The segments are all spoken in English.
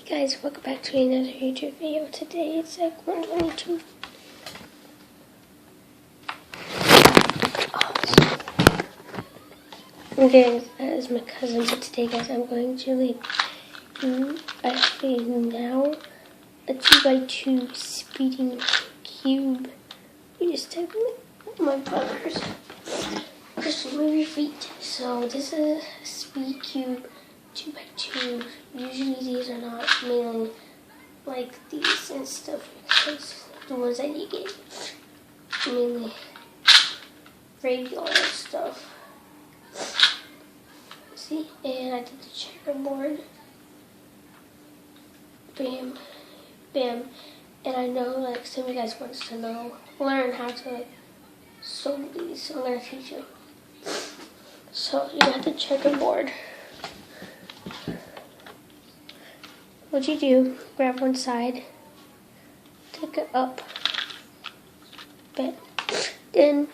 Guys, welcome back to another YouTube video. Today it's like 1:22. Okay, that is my cousin. So today, guys, I'm going to do actually now a 2x2 speeding cube. You just type my brother's Christian movie feet. So this is a speed cube 2x2. Usually these are not mainly like these and stuff, because the ones that you get mainly regular stuff. See, and I did the checkerboard. Bam, bam. And I know like some of you guys wants to learn how to sew these, so I'm gonna teach you. So you got the checkerboard. What you do, grab one side, take it up, but then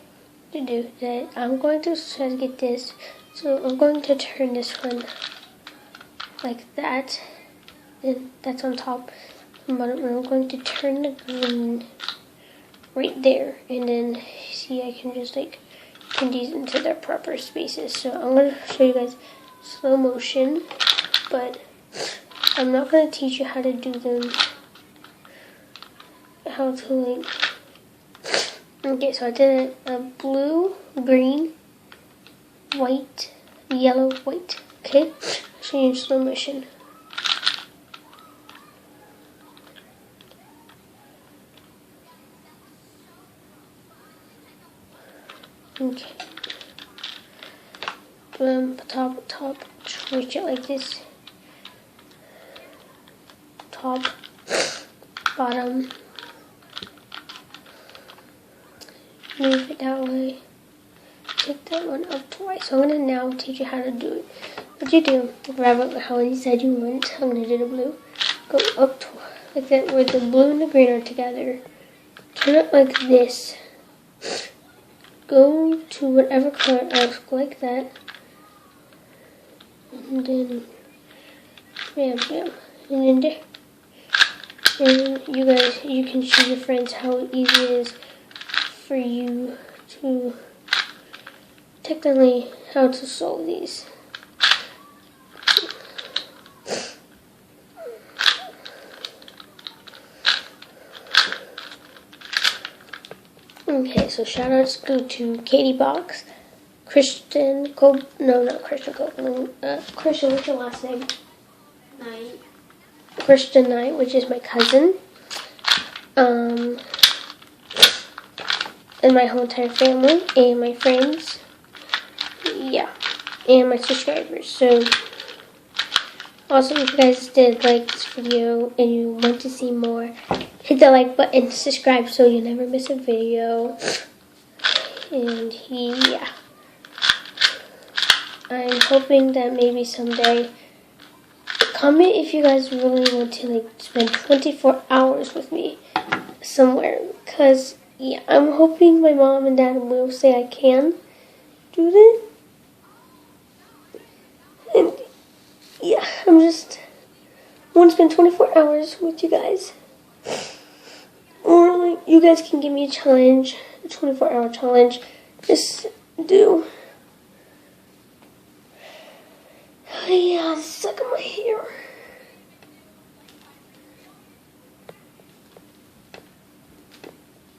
you do that. I'm going to try to get this, so I'm going to turn this one like that, and that's on top and bottom, and I'm going to turn the green right there, and then see I can just like turn these into their proper spaces. So I'm going to show you guys slow motion, but I'm not going to teach you how to do them, how to like, okay, so I did a blue, green, white, yellow, white, okay, I'll show you in slow motion. Okay, boom, top, switch it like this. Top, bottom, move it that way, take that one up twice. So I'm going to now teach you how to do it. What you do, grab it how you said you want. I'm going to do the blue. Go up like that where the blue and the green are together. Turn it like this. Go to whatever color else, go like that. And then, bam, bam. And then there. And you guys, you can show your friends how easy it is for you to technically how to solve these. Okay, so shout outs go to Katie Box, Christian Cope, no, not Christian Copeland, Christian, what's your last name? Knight. Christian Knight, which is my cousin, and my whole entire family, and my friends, yeah, and my subscribers. So, also if you guys did like this video and you want to see more, hit the like button, subscribe so you never miss a video, and yeah, I'm hoping that maybe someday. Comment if you guys really want to like spend 24 hours with me somewhere, because yeah, I'm hoping my mom and dad will say I can do that. And yeah, I want to spend 24 hours with you guys. Or like you guys can give me a challenge, a 24-hour challenge. Just do. Oh yeah, suck on my hair.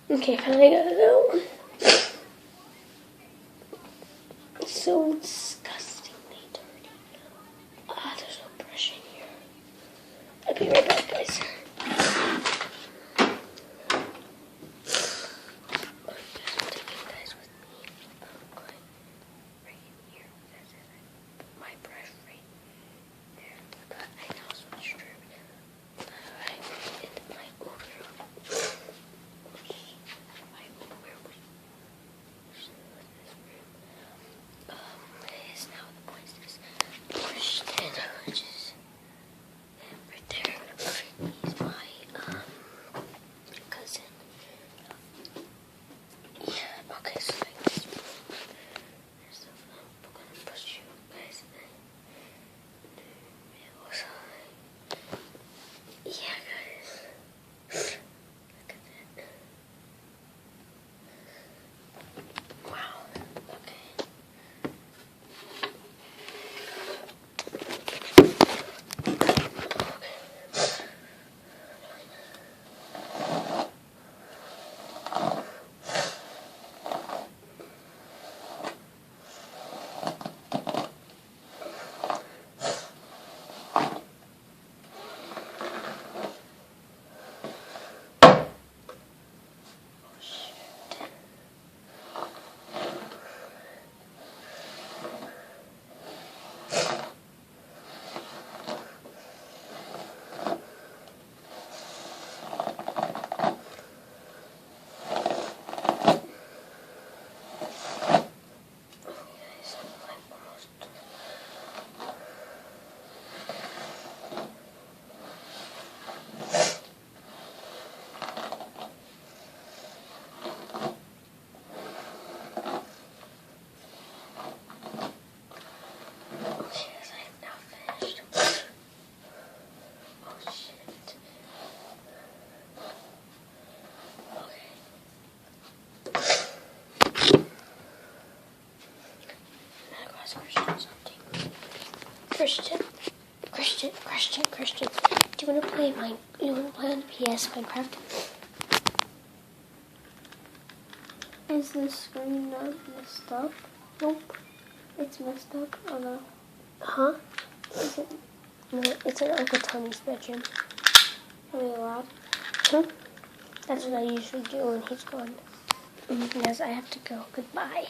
Okay, finally got it out. It's so disgustingly dirty. Ah, there's no brush in here. I'll be right back, guys. Christian. Do you want to play on PS Minecraft? Is the screen not messed up? Nope. It's messed up? Oh no. Huh? Is it No, it's in Uncle Tony's bedroom. really loud? That's what I usually do when he's gone. Yes, I have to go. Goodbye.